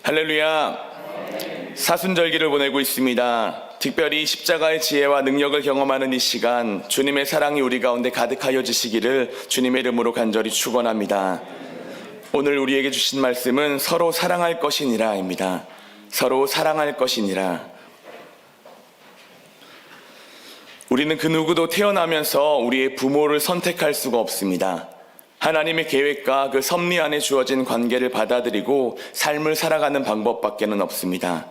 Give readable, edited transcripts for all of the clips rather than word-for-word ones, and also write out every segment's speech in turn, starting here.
할렐루야. 사순절기를 보내고 있습니다. 특별히 십자가의 지혜와 능력을 경험하는 이 시간, 주님의 사랑이 우리 가운데 가득하여 지시기를 주님의 이름으로 간절히 축원합니다. 오늘 우리에게 주신 말씀은 서로 사랑할 것이니라입니다. 서로 사랑할 것이니라. 우리는 그 누구도 태어나면서 우리의 부모를 선택할 수가 없습니다. 하나님의 계획과 그 섭리 안에 주어진 관계를 받아들이고 삶을 살아가는 방법밖에는 없습니다.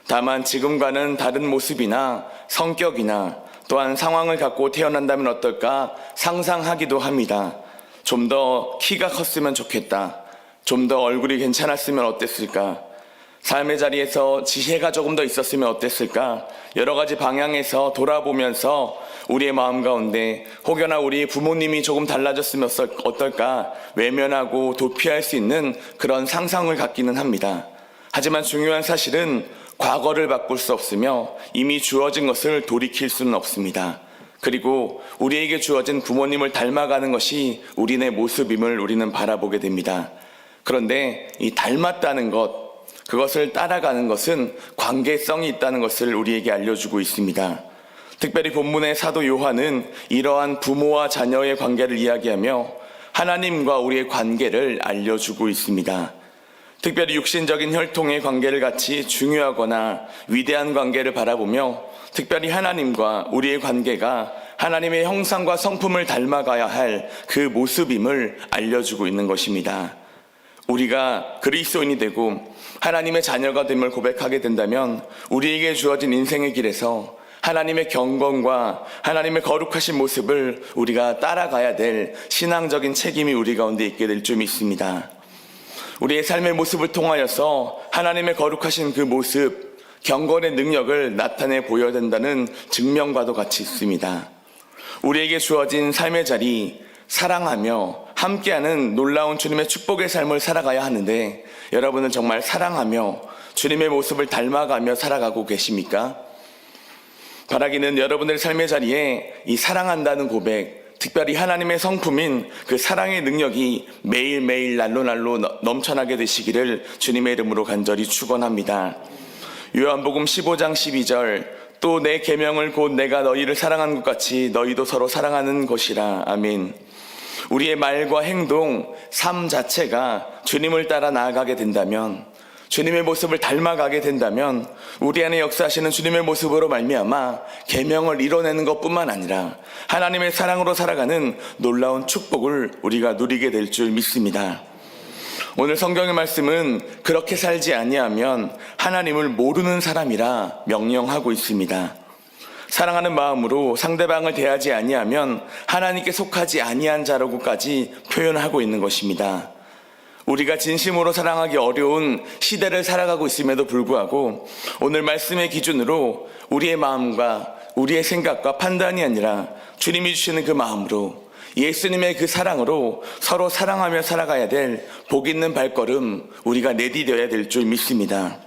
다만 지금과는 다른 모습이나 성격이나 또한 상황을 갖고 태어난다면 어떨까 상상하기도 합니다. 좀 더 키가 컸으면 좋겠다. 좀 더 얼굴이 괜찮았으면 어땠을까? 삶의 자리에서 지혜가 조금 더 있었으면 어땠을까? 여러 가지 방향에서 돌아보면서 우리의 마음 가운데 혹여나 우리 부모님이 조금 달라졌으면 어떨까? 외면하고 도피할 수 있는 그런 상상을 갖기는 합니다. 하지만 중요한 사실은 과거를 바꿀 수 없으며 이미 주어진 것을 돌이킬 수는 없습니다. 그리고 우리에게 주어진 부모님을 닮아가는 것이 우리의 모습임을 우리는 바라보게 됩니다. 그런데 이 닮았다는 것, 그것을 따라가는 것은 관계성이 있다는 것을 우리에게 알려주고 있습니다. 특별히 본문의 사도 요한은 이러한 부모와 자녀의 관계를 이야기하며 하나님과 우리의 관계를 알려주고 있습니다. 특별히 육신적인 혈통의 관계를 같이 중요하거나 위대한 관계를 바라보며 특별히 하나님과 우리의 관계가 하나님의 형상과 성품을 닮아가야 할 그 모습임을 알려주고 있는 것입니다. 우리가 그리스도인이 되고 하나님의 자녀가 됨을 고백하게 된다면 우리에게 주어진 인생의 길에서 하나님의 경건과 하나님의 거룩하신 모습을 우리가 따라가야 될 신앙적인 책임이 우리 가운데 있게 될 줄 믿습니다. 우리의 삶의 모습을 통하여서 하나님의 거룩하신 그 모습, 경건의 능력을 나타내 보여야 된다는 증명과도 같이 있습니다. 우리에게 주어진 삶의 자리, 사랑하며 함께하는 놀라운 주님의 축복의 삶을 살아가야 하는데 여러분은 정말 사랑하며 주님의 모습을 닮아가며 살아가고 계십니까? 바라기는 여러분의 삶의 자리에 이 사랑한다는 고백, 특별히 하나님의 성품인 그 사랑의 능력이 매일매일 날로 넘쳐나게 되시기를 주님의 이름으로 간절히 축원합니다. 요한복음 15장 12절, 또 내 계명을 곧 내가 너희를 사랑한 것 같이 너희도 서로 사랑하는 것이라. 아멘. 우리의 말과 행동, 삶 자체가 주님을 따라 나아가게 된다면, 주님의 모습을 닮아가게 된다면 우리 안에 역사하시는 주님의 모습으로 말미암아 계명을 이뤄내는 것뿐만 아니라 하나님의 사랑으로 살아가는 놀라운 축복을 우리가 누리게 될 줄 믿습니다. 오늘 성경의 말씀은 그렇게 살지 아니하면 하나님을 모르는 사람이라 명령하고 있습니다. 사랑하는 마음으로 상대방을 대하지 아니하면 하나님께 속하지 아니한 자라고까지 표현하고 있는 것입니다. 우리가 진심으로 사랑하기 어려운 시대를 살아가고 있음에도 불구하고 오늘 말씀의 기준으로 우리의 마음과 우리의 생각과 판단이 아니라 주님이 주시는 그 마음으로 예수님의 그 사랑으로 서로 사랑하며 살아가야 될 복 있는 발걸음 우리가 내디뎌야 될 줄 믿습니다.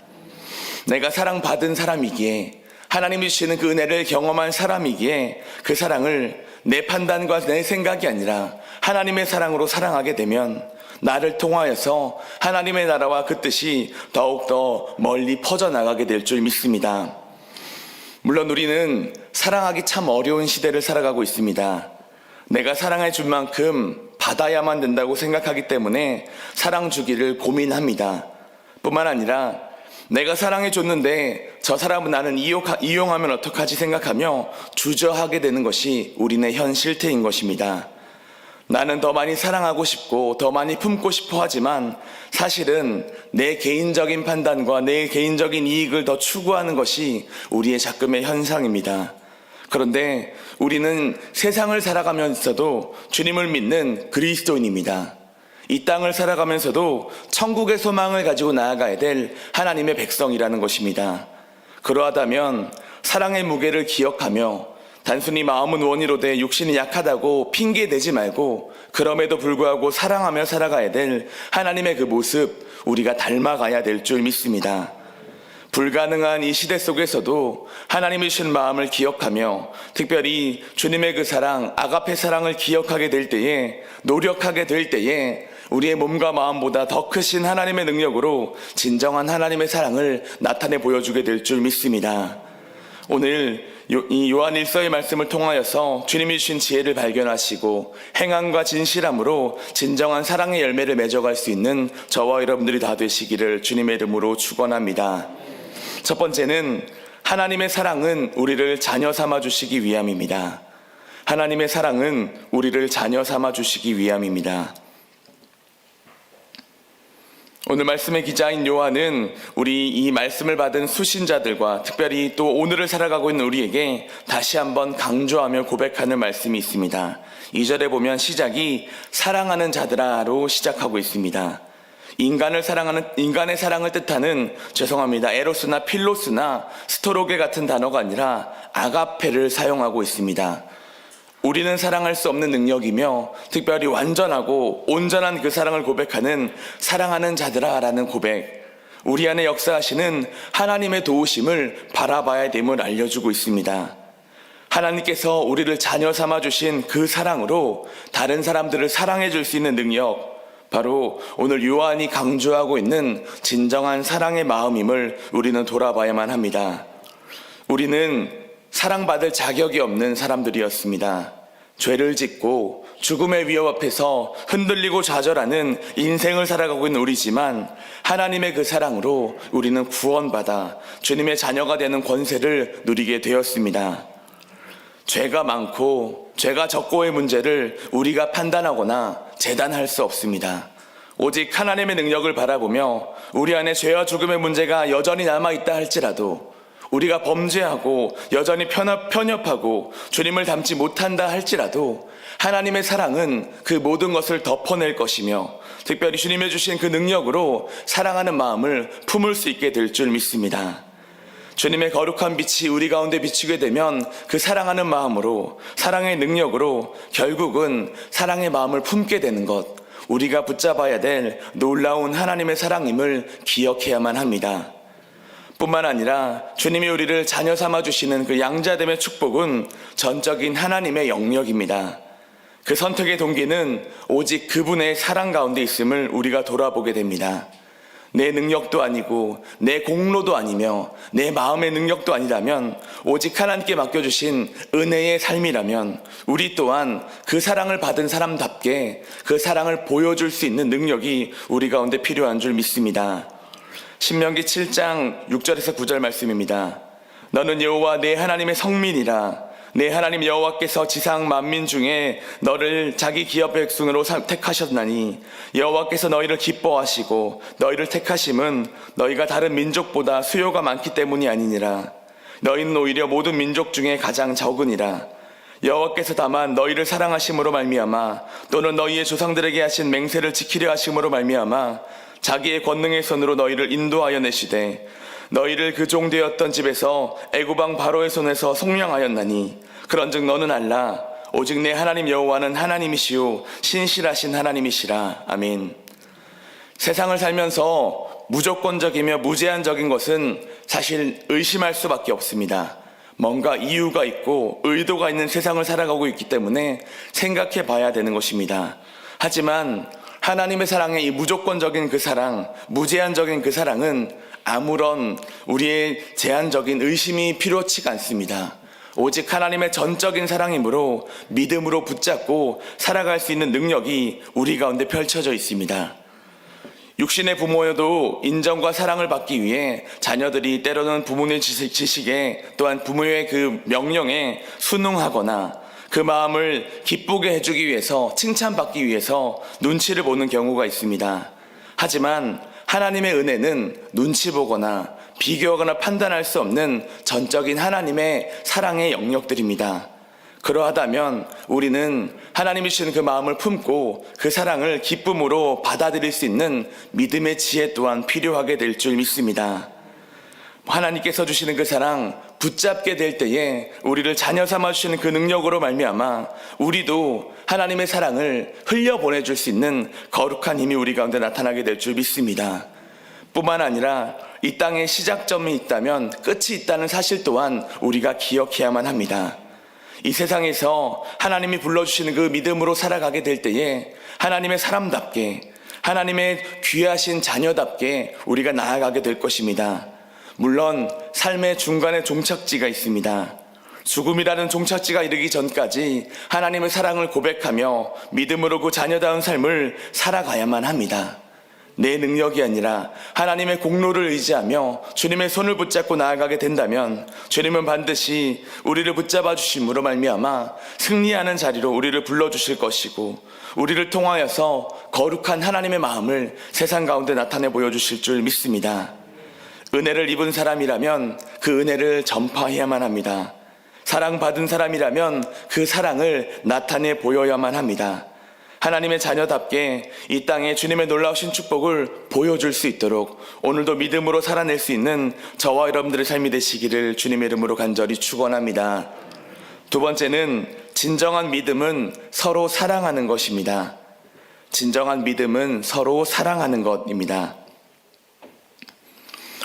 내가 사랑받은 사람이기에 하나님이 주시는 그 은혜를 경험한 사람이기에 그 사랑을 내 판단과 내 생각이 아니라 하나님의 사랑으로 사랑하게 되면 나를 통하여서 하나님의 나라와 그 뜻이 더욱더 멀리 퍼져나가게 될 줄 믿습니다. 물론 우리는 사랑하기 참 어려운 시대를 살아가고 있습니다. 내가 사랑해 줄 만큼 받아야만 된다고 생각하기 때문에 사랑 주기를 고민합니다. 뿐만 아니라 내가 사랑해 줬는데 저 사람은 나는 이용하면 어떡하지 생각하며 주저하게 되는 것이 우리네 현 실태인 것입니다. 나는 더 많이 사랑하고 싶고 더 많이 품고 싶어 하지만 사실은 내 개인적인 판단과 내 개인적인 이익을 더 추구하는 것이 우리의 작금의 현상입니다. 그런데 우리는 세상을 살아가면서도 주님을 믿는 그리스도인입니다. 이 땅을 살아가면서도 천국의 소망을 가지고 나아가야 될 하나님의 백성이라는 것입니다. 그러하다면 사랑의 무게를 기억하며 단순히 마음은 원이로되 육신이 약하다고 핑계대지 말고 그럼에도 불구하고 사랑하며 살아가야 될 하나님의 그 모습 우리가 닮아가야 될 줄 믿습니다. 불가능한 이 시대 속에서도 하나님이 주신 마음을 기억하며 특별히 주님의 그 사랑, 아가페 사랑을 기억하게 될 때에, 노력하게 될 때에 우리의 몸과 마음보다 더 크신 하나님의 능력으로 진정한 하나님의 사랑을 나타내 보여주게 될 줄 믿습니다. 오늘 이 요한 1서의 말씀을 통하여서 주님이 주신 지혜를 발견하시고 행함과 진실함으로 진정한 사랑의 열매를 맺어갈 수 있는 저와 여러분들이 다 되시기를 주님의 이름으로 축원합니다. 첫 번째는 하나님의 사랑은 우리를 자녀 삼아 주시기 위함입니다. 하나님의 사랑은 우리를 자녀 삼아 주시기 위함입니다. 오늘 말씀의 기자인 요한은 우리 이 말씀을 받은 수신자들과 특별히 또 오늘을 살아가고 있는 우리에게 다시 한번 강조하며 고백하는 말씀이 있습니다. 2절에 보면 시작이 사랑하는 자들아로 시작하고 있습니다. 인간의 사랑을 뜻하는 에로스나 필로스나 스토로게 같은 단어가 아니라 아가페를 사용하고 있습니다. 우리는 사랑할 수 없는 능력이며 특별히 완전하고 온전한 그 사랑을 고백하는 사랑하는 자들아라는 고백, 우리 안에 역사하시는 하나님의 도우심을 바라봐야 됨을 알려주고 있습니다. 하나님께서 우리를 자녀 삼아주신 그 사랑으로 다른 사람들을 사랑해 줄 수 있는 능력, 바로 오늘 요한이 강조하고 있는 진정한 사랑의 마음임을 우리는 돌아봐야만 합니다. 우리는 사랑받을 자격이 없는 사람들이었습니다. 죄를 짓고 죽음의 위협 앞에서 흔들리고 좌절하는 인생을 살아가고 있는 우리지만 하나님의 그 사랑으로 우리는 구원받아 주님의 자녀가 되는 권세를 누리게 되었습니다. 죄가 많고 죄가 적고의 문제를 우리가 판단하거나 재단할 수 없습니다. 오직 하나님의 능력을 바라보며 우리 안에 죄와 죽음의 문제가 여전히 남아있다 할지라도, 우리가 범죄하고 여전히 편협하고 주님을 닮지 못한다 할지라도 하나님의 사랑은 그 모든 것을 덮어낼 것이며 특별히 주님이 주신 그 능력으로 사랑하는 마음을 품을 수 있게 될 줄 믿습니다. 주님의 거룩한 빛이 우리 가운데 비추게 되면 그 사랑하는 마음으로, 사랑의 능력으로 결국은 사랑의 마음을 품게 되는 것, 우리가 붙잡아야 될 놀라운 하나님의 사랑임을 기억해야만 합니다. 뿐만 아니라 주님이 우리를 자녀 삼아주시는 그 양자됨의 축복은 전적인 하나님의 영역입니다. 그 선택의 동기는 오직 그분의 사랑 가운데 있음을 우리가 돌아보게 됩니다. 내 능력도 아니고 내 공로도 아니며 내 마음의 능력도 아니라면, 오직 하나님께 맡겨주신 은혜의 삶이라면 우리 또한 그 사랑을 받은 사람답게 그 사랑을 보여줄 수 있는 능력이 우리 가운데 필요한 줄 믿습니다. 신명기 7장 6절에서 9절 말씀입니다. 너는 여호와 내 하나님의 성민이라. 내 하나님 여호와께서 지상 만민 중에 너를 자기 기업 백성으로 택하셨나니 여호와께서 너희를 기뻐하시고 너희를 택하심은 너희가 다른 민족보다 수요가 많기 때문이 아니니라. 너희는 오히려 모든 민족 중에 가장 적으니라. 여호와께서 다만 너희를 사랑하심으로 말미암아 또는 너희의 조상들에게 하신 맹세를 지키려 하심으로 말미암아 자기의 권능의 손으로 너희를 인도하여 내시되 너희를 그 종되었던 집에서 애굽 왕 바로의 손에서 속량하였나니 그런즉 너는 알라. 오직 내 하나님 여호와는 하나님이시요 신실하신 하나님이시라. 아멘. 세상을 살면서 무조건적이며 무제한적인 것은 사실 의심할 수밖에 없습니다. 뭔가 이유가 있고 의도가 있는 세상을 살아가고 있기 때문에 생각해 봐야 되는 것입니다. 하지만 하나님의 사랑의 이 무조건적인 그 사랑, 무제한적인 그 사랑은 아무런 우리의 제한적인 의심이 필요치가 않습니다. 오직 하나님의 전적인 사랑이므로 믿음으로 붙잡고 살아갈 수 있는 능력이 우리 가운데 펼쳐져 있습니다. 육신의 부모여도 인정과 사랑을 받기 위해 자녀들이 때로는 부모의 지식에 또한 부모의 그 명령에 순응하거나 그 마음을 기쁘게 해주기 위해서, 칭찬받기 위해서 눈치를 보는 경우가 있습니다. 하지만 하나님의 은혜는 눈치 보거나 비교하거나 판단할 수 없는 전적인 하나님의 사랑의 영역들입니다. 그러하다면 우리는 하나님이 주시는 그 마음을 품고 그 사랑을 기쁨으로 받아들일 수 있는 믿음의 지혜 또한 필요하게 될 줄 믿습니다. 하나님께서 주시는 그 사랑 붙잡게 될 때에 우리를 자녀 삼아 주시는 그 능력으로 말미암아 우리도 하나님의 사랑을 흘려보내줄 수 있는 거룩한 힘이 우리 가운데 나타나게 될 줄 믿습니다. 뿐만 아니라 이 땅에 시작점이 있다면 끝이 있다는 사실 또한 우리가 기억해야만 합니다. 이 세상에서 하나님이 불러주시는 그 믿음으로 살아가게 될 때에 하나님의 사람답게 하나님의 귀하신 자녀답게 우리가 나아가게 될 것입니다. 물론 삶의 중간에 종착지가 있습니다. 죽음이라는 종착지가 이르기 전까지 하나님의 사랑을 고백하며 믿음으로 그 자녀다운 삶을 살아가야만 합니다. 내 능력이 아니라 하나님의 공로를 의지하며 주님의 손을 붙잡고 나아가게 된다면 주님은 반드시 우리를 붙잡아 주심으로 말미암아 승리하는 자리로 우리를 불러주실 것이고, 우리를 통하여서 거룩한 하나님의 마음을 세상 가운데 나타내 보여주실 줄 믿습니다. 은혜를 입은 사람이라면 그 은혜를 전파해야만 합니다. 사랑받은 사람이라면 그 사랑을 나타내 보여야만 합니다. 하나님의 자녀답게 이 땅에 주님의 놀라우신 축복을 보여줄 수 있도록 오늘도 믿음으로 살아낼 수 있는 저와 여러분들의 삶이 되시기를 주님의 이름으로 간절히 축원합니다. 두 번째는 진정한 믿음은 서로 사랑하는 것입니다. 진정한 믿음은 서로 사랑하는 것입니다.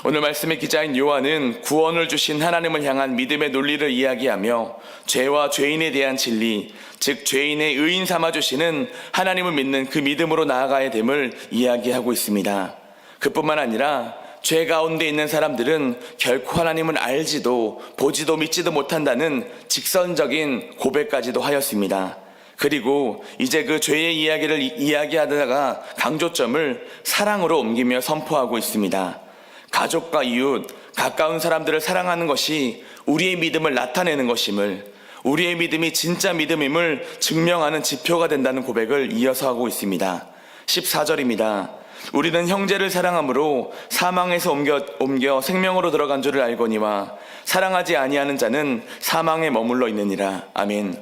오늘 말씀의 기자인 요한은 구원을 주신 하나님을 향한 믿음의 논리를 이야기하며 죄와 죄인에 대한 진리, 즉 죄인의 의인 삼아주시는 하나님을 믿는 그 믿음으로 나아가야 됨을 이야기하고 있습니다. 그뿐만 아니라 죄 가운데 있는 사람들은 결코 하나님을 알지도 보지도 믿지도 못한다는 직선적인 고백까지도 하였습니다. 그리고 이제 그 죄의 이야기를 이야기하다가 강조점을 사랑으로 옮기며 선포하고 있습니다. 가족과 이웃, 가까운 사람들을 사랑하는 것이 우리의 믿음을 나타내는 것임을, 우리의 믿음이 진짜 믿음임을 증명하는 지표가 된다는 고백을 이어서 하고 있습니다. 14절입니다. 우리는 형제를 사랑함으로 사망에서 옮겨 생명으로 들어간 줄을 알거니와 사랑하지 아니하는 자는 사망에 머물러 있느니라. 아멘.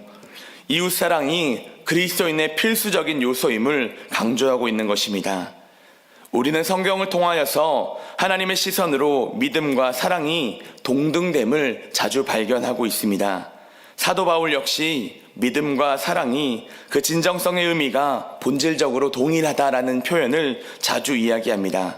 이웃사랑이 그리스도인의 필수적인 요소임을 강조하고 있는 것입니다. 우리는 성경을 통하여서 하나님의 시선으로 믿음과 사랑이 동등됨을 자주 발견하고 있습니다. 사도 바울 역시 믿음과 사랑이 그 진정성의 의미가 본질적으로 동일하다라는 표현을 자주 이야기합니다.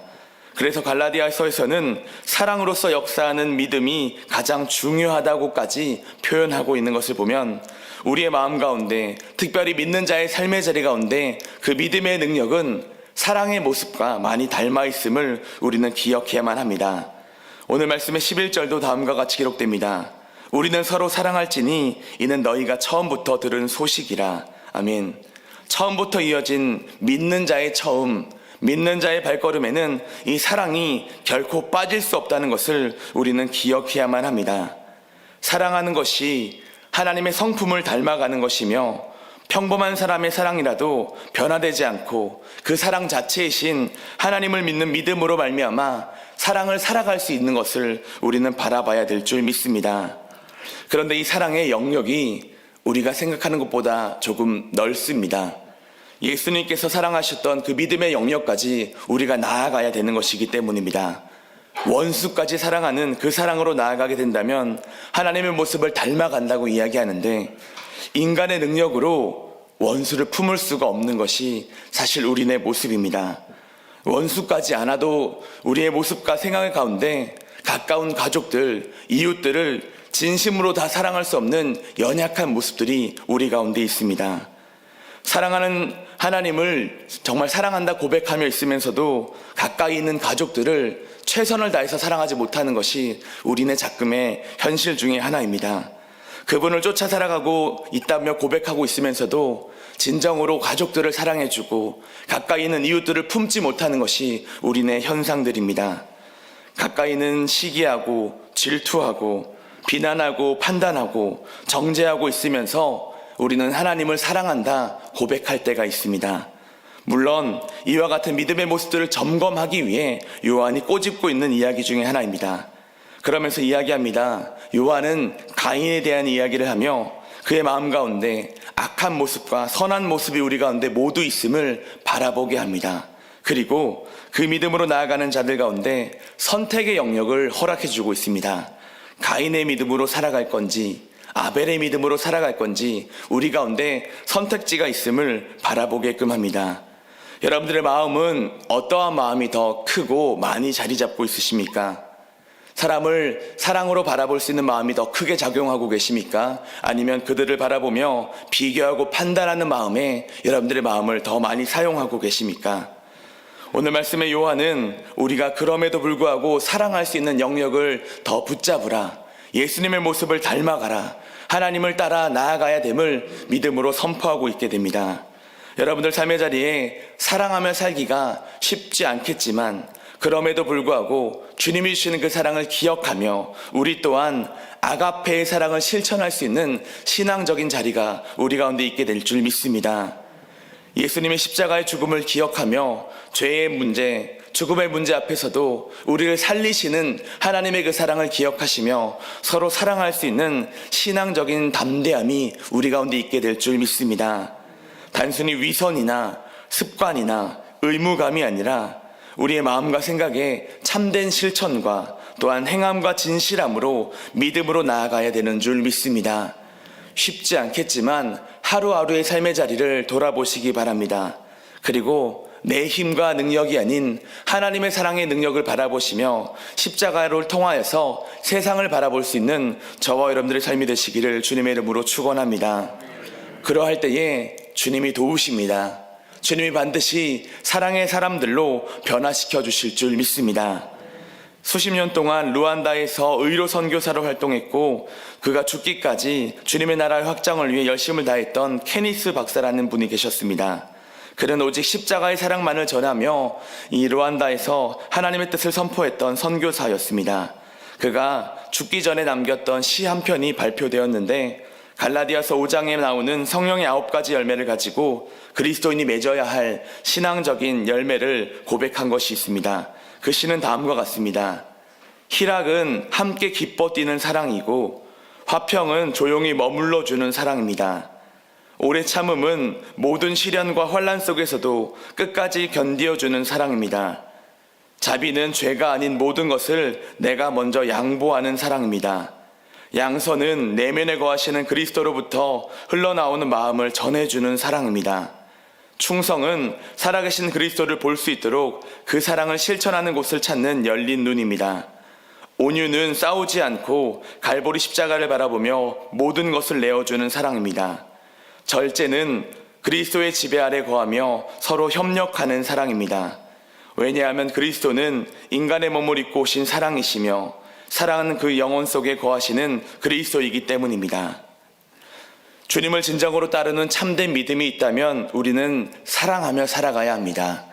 그래서 갈라디아서에서는 사랑으로서 역사하는 믿음이 가장 중요하다고까지 표현하고 있는 것을 보면 우리의 마음 가운데, 특별히 믿는 자의 삶의 자리 가운데 그 믿음의 능력은 사랑의 모습과 많이 닮아 있음을 우리는 기억해야만 합니다. 오늘 말씀의 11절도 다음과 같이 기록됩니다. 우리는 서로 사랑할지니 이는 너희가 처음부터 들은 소식이라. 아멘. 처음부터 이어진 믿는 자의 처음, 믿는 자의 발걸음에는 이 사랑이 결코 빠질 수 없다는 것을 우리는 기억해야만 합니다. 사랑하는 것이 하나님의 성품을 닮아가는 것이며, 평범한 사람의 사랑이라도 변화되지 않고 그 사랑 자체이신 하나님을 믿는 믿음으로 말미암아 사랑을 살아갈 수 있는 것을 우리는 바라봐야 될 줄 믿습니다. 그런데 이 사랑의 영역이 우리가 생각하는 것보다 조금 넓습니다. 예수님께서 사랑하셨던 그 믿음의 영역까지 우리가 나아가야 되는 것이기 때문입니다. 원수까지 사랑하는 그 사랑으로 나아가게 된다면 하나님의 모습을 닮아간다고 이야기하는데, 인간의 능력으로 원수를 품을 수가 없는 것이 사실 우리의 모습입니다. 원수까지 않아도 우리의 모습과 생활 가운데 가까운 가족들, 이웃들을 진심으로 다 사랑할 수 없는 연약한 모습들이 우리 가운데 있습니다. 사랑하는 하나님을 정말 사랑한다 고백하며 있으면서도 가까이 있는 가족들을 최선을 다해서 사랑하지 못하는 것이 우리네 작금의 현실 중에 하나입니다. 그분을 쫓아 살아가고 있다며 고백하고 있으면서도 진정으로 가족들을 사랑해주고 가까이 있는 이웃들을 품지 못하는 것이 우리네 현상들입니다. 가까이는 시기하고 질투하고 비난하고 판단하고 정죄하고 있으면서 우리는 하나님을 사랑한다 고백할 때가 있습니다. 물론 이와 같은 믿음의 모습들을 점검하기 위해 요한이 꼬집고 있는 이야기 중에 하나입니다. 그러면서 이야기합니다. 요한은 가인에 대한 이야기를 하며 그의 마음 가운데 악한 모습과 선한 모습이 우리 가운데 모두 있음을 바라보게 합니다. 그리고 그 믿음으로 나아가는 자들 가운데 선택의 영역을 허락해 주고 있습니다. 가인의 믿음으로 살아갈 건지 아벨의 믿음으로 살아갈 건지 우리 가운데 선택지가 있음을 바라보게끔 합니다. 여러분들의 마음은 어떠한 마음이 더 크고 많이 자리 잡고 있으십니까? 사람을 사랑으로 바라볼 수 있는 마음이 더 크게 작용하고 계십니까? 아니면 그들을 바라보며 비교하고 판단하는 마음에 여러분들의 마음을 더 많이 사용하고 계십니까? 오늘 말씀의 요한은 우리가 그럼에도 불구하고 사랑할 수 있는 영역을 더 붙잡으라, 예수님의 모습을 닮아가라, 하나님을 따라 나아가야 됨을 믿음으로 선포하고 있게 됩니다. 여러분들 삶의 자리에 사랑하며 살기가 쉽지 않겠지만 그럼에도 불구하고 주님이 주시는 그 사랑을 기억하며 우리 또한 아가페의 사랑을 실천할 수 있는 신앙적인 자리가 우리 가운데 있게 될 줄 믿습니다. 예수님의 십자가의 죽음을 기억하며 죄의 문제, 죽음의 문제 앞에서도 우리를 살리시는 하나님의 그 사랑을 기억하시며 서로 사랑할 수 있는 신앙적인 담대함이 우리 가운데 있게 될 줄 믿습니다. 단순히 위선이나 습관이나 의무감이 아니라 우리의 마음과 생각에 참된 실천과 또한 행함과 진실함으로 믿음으로 나아가야 되는 줄 믿습니다. 쉽지 않겠지만 하루하루의 삶의 자리를 돌아보시기 바랍니다. 그리고 내 힘과 능력이 아닌 하나님의 사랑의 능력을 바라보시며 십자가를 통하여서 세상을 바라볼 수 있는 저와 여러분들의 삶이 되시기를 주님의 이름으로 축원합니다. 그러할 때에 주님이 도우십니다. 주님이 반드시 사랑의 사람들로 변화시켜 주실 줄 믿습니다. 수십 년 동안 루안다에서 의료 선교사로 활동했고 그가 죽기까지 주님의 나라의 확장을 위해 열심을 다했던 케니스 박사라는 분이 계셨습니다. 그는 오직 십자가의 사랑만을 전하며 이 루안다에서 하나님의 뜻을 선포했던 선교사였습니다. 그가 죽기 전에 남겼던 시 한 편이 발표되었는데 갈라디아서 5장에 나오는 성령의 9가지 열매를 가지고 그리스도인이 맺어야 할 신앙적인 열매를 고백한 것이 있습니다. 그 시는 다음과 같습니다. 희락은 함께 기뻐 뛰는 사랑이고 화평은 조용히 머물러주는 사랑입니다. 오래 참음은 모든 시련과 환난 속에서도 끝까지 견디어주는 사랑입니다. 자비는 죄가 아닌 모든 것을 내가 먼저 양보하는 사랑입니다. 양선은 내면에 거하시는 그리스도로부터 흘러나오는 마음을 전해주는 사랑입니다. 충성은 살아계신 그리스도를 볼 수 있도록 그 사랑을 실천하는 곳을 찾는 열린 눈입니다. 온유는 싸우지 않고 갈보리 십자가를 바라보며 모든 것을 내어주는 사랑입니다. 절제는 그리스도의 지배 아래 거하며 서로 협력하는 사랑입니다. 왜냐하면 그리스도는 인간의 몸을 입고 오신 사랑이시며 사랑은 그 영혼 속에 거하시는 그리스도이기 때문입니다. 주님을 진정으로 따르는 참된 믿음이 있다면 우리는 사랑하며 살아가야 합니다.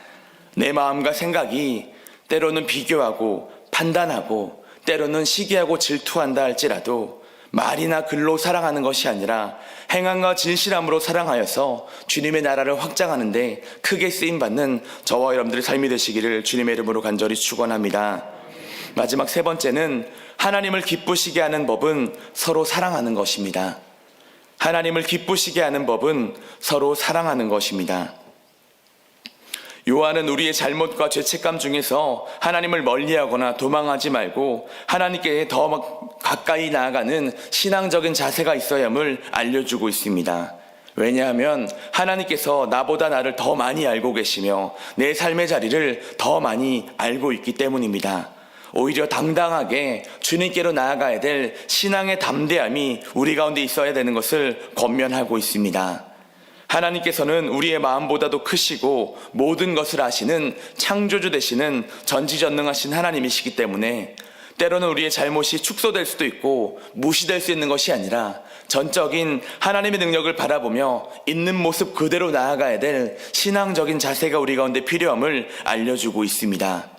내 마음과 생각이 때로는 비교하고 판단하고 때로는 시기하고 질투한다 할지라도 말이나 글로 사랑하는 것이 아니라 행함과 진실함으로 사랑하여서 주님의 나라를 확장하는 데 크게 쓰임받는 저와 여러분들의 삶이 되시기를 주님의 이름으로 간절히 축원합니다. 마지막 세 번째는 하나님을 기쁘시게 하는 법은 서로 사랑하는 것입니다. 하나님을 기쁘시게 하는 법은 서로 사랑하는 것입니다. 요한은 우리의 잘못과 죄책감 중에서 하나님을 멀리하거나 도망하지 말고 하나님께 더 가까이 나아가는 신앙적인 자세가 있어야 함을 알려주고 있습니다. 왜냐하면 하나님께서 나보다 나를 더 많이 알고 계시며 내 삶의 자리를 더 많이 알고 있기 때문입니다. 오히려 당당하게 주님께로 나아가야 될 신앙의 담대함이 우리 가운데 있어야 되는 것을 권면하고 있습니다. 하나님께서는 우리의 마음보다도 크시고 모든 것을 아시는 창조주 되시는 전지전능하신 하나님이시기 때문에 때로는 우리의 잘못이 축소될 수도 있고 무시될 수 있는 것이 아니라 전적인 하나님의 능력을 바라보며 있는 모습 그대로 나아가야 될 신앙적인 자세가 우리 가운데 필요함을 알려주고 있습니다.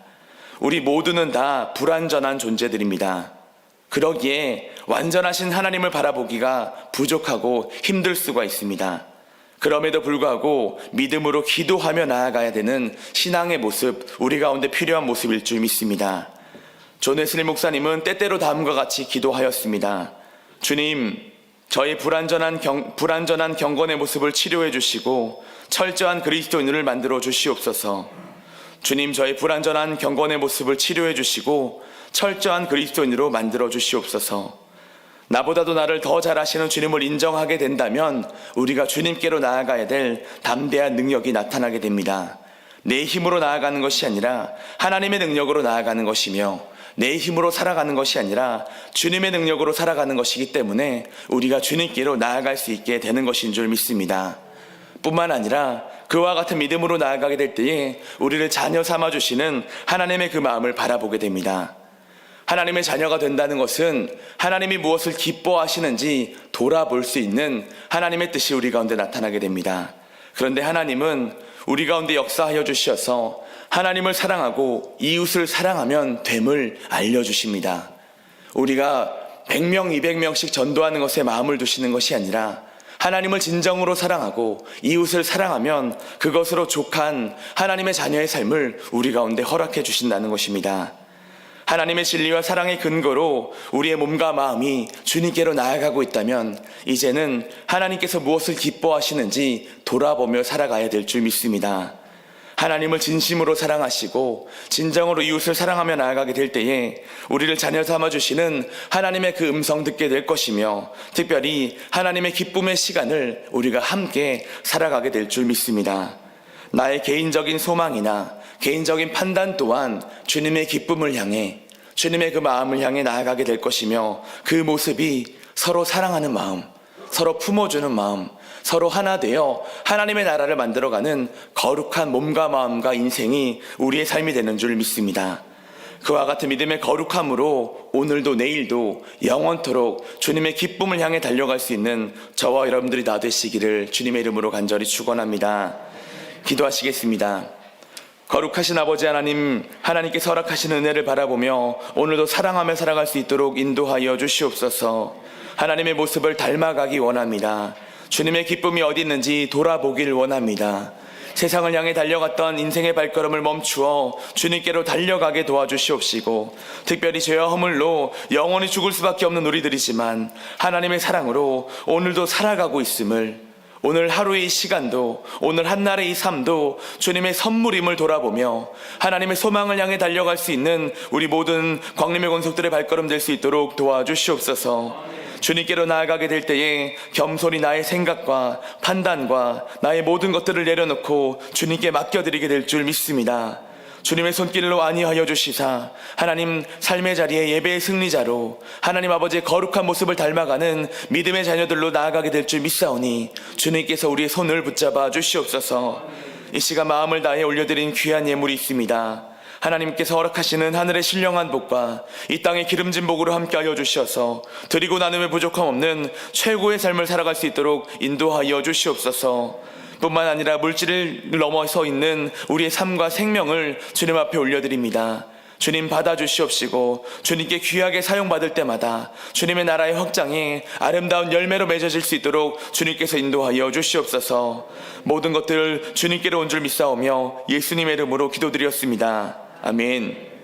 우리 모두는 다 불완전한 존재들입니다. 그러기에 완전하신 하나님을 바라보기가 부족하고 힘들 수가 있습니다. 그럼에도 불구하고 믿음으로 기도하며 나아가야 되는 신앙의 모습, 우리 가운데 필요한 모습일 줄 믿습니다. 존 웨슬리 목사님은 때때로 다음과 같이 기도하였습니다. 주님, 저희 불완전한 경건의 모습을 치료해 주시고 철저한 그리스도인을 만들어 주시옵소서. 주님, 저희 불완전한 경건의 모습을 치료해 주시고 철저한 그리스도인으로 만들어 주시옵소서. 나보다도 나를 더 잘 아시는 주님을 인정하게 된다면 우리가 주님께로 나아가야 될 담대한 능력이 나타나게 됩니다. 내 힘으로 나아가는 것이 아니라 하나님의 능력으로 나아가는 것이며 내 힘으로 살아가는 것이 아니라 주님의 능력으로 살아가는 것이기 때문에 우리가 주님께로 나아갈 수 있게 되는 것인 줄 믿습니다. 뿐만 아니라 그와 같은 믿음으로 나아가게 될 때에 우리를 자녀 삼아주시는 하나님의 그 마음을 바라보게 됩니다. 하나님의 자녀가 된다는 것은 하나님이 무엇을 기뻐하시는지 돌아볼 수 있는 하나님의 뜻이 우리 가운데 나타나게 됩니다. 그런데 하나님은 우리 가운데 역사하여 주셔서 하나님을 사랑하고 이웃을 사랑하면 됨을 알려주십니다. 우리가 100명, 200명씩 전도하는 것에 마음을 두시는 것이 아니라 하나님을 진정으로 사랑하고 이웃을 사랑하면 그것으로 족한 하나님의 자녀의 삶을 우리 가운데 허락해 주신다는 것입니다. 하나님의 진리와 사랑의 근거로 우리의 몸과 마음이 주님께로 나아가고 있다면 이제는 하나님께서 무엇을 기뻐하시는지 돌아보며 살아가야 될 줄 믿습니다. 하나님을 진심으로 사랑하시고 진정으로 이웃을 사랑하며 나아가게 될 때에 우리를 자녀 삼아주시는 하나님의 그 음성 듣게 될 것이며 특별히 하나님의 기쁨의 시간을 우리가 함께 살아가게 될 줄 믿습니다. 나의 개인적인 소망이나 개인적인 판단 또한 주님의 기쁨을 향해 주님의 그 마음을 향해 나아가게 될 것이며 그 모습이 서로 사랑하는 마음, 서로 품어주는 마음, 서로 하나 되어 하나님의 나라를 만들어가는 거룩한 몸과 마음과 인생이 우리의 삶이 되는 줄 믿습니다. 그와 같은 믿음의 거룩함으로 오늘도 내일도 영원토록 주님의 기쁨을 향해 달려갈 수 있는 저와 여러분들이 다 되시기를 주님의 이름으로 간절히 축원합니다. 기도하시겠습니다. 거룩하신 아버지 하나님, 하나님께서 허락하시는 은혜를 바라보며 오늘도 사랑하며 살아갈 수 있도록 인도하여 주시옵소서. 하나님의 모습을 닮아가기 원합니다. 주님의 기쁨이 어디 있는지 돌아보길 원합니다. 세상을 향해 달려갔던 인생의 발걸음을 멈추어 주님께로 달려가게 도와주시옵시고 특별히 죄와 허물로 영원히 죽을 수밖에 없는 우리들이지만 하나님의 사랑으로 오늘도 살아가고 있음을, 오늘 하루의 이 시간도, 오늘 한날의 이 삶도 주님의 선물임을 돌아보며 하나님의 소망을 향해 달려갈 수 있는 우리 모든 광림의 권속들의 발걸음 될 수 있도록 도와주시옵소서. 주님께로 나아가게 될 때에 겸손히 나의 생각과 판단과 나의 모든 것들을 내려놓고 주님께 맡겨드리게 될 줄 믿습니다. 주님의 손길로 안위하여 주시사 하나님 삶의 자리에 예배의 승리자로 하나님 아버지의 거룩한 모습을 닮아가는 믿음의 자녀들로 나아가게 될 줄 믿사오니 주님께서 우리의 손을 붙잡아 주시옵소서. 이 시간 마음을 다해 올려드린 귀한 예물이 있습니다. 하나님께서 허락하시는 하늘의 신령한 복과 이 땅의 기름진 복으로 함께하여 주셔서 드리고 나눔에 부족함 없는 최고의 삶을 살아갈 수 있도록 인도하여 주시옵소서. 뿐만 아니라 물질을 넘어서 있는 우리의 삶과 생명을 주님 앞에 올려드립니다. 주님 받아주시옵시고 주님께 귀하게 사용받을 때마다 주님의 나라의 확장에 아름다운 열매로 맺어질 수 있도록 주님께서 인도하여 주시옵소서. 모든 것들 주님께로 온 줄 믿사오며 예수님의 이름으로 기도드렸습니다. 아멘.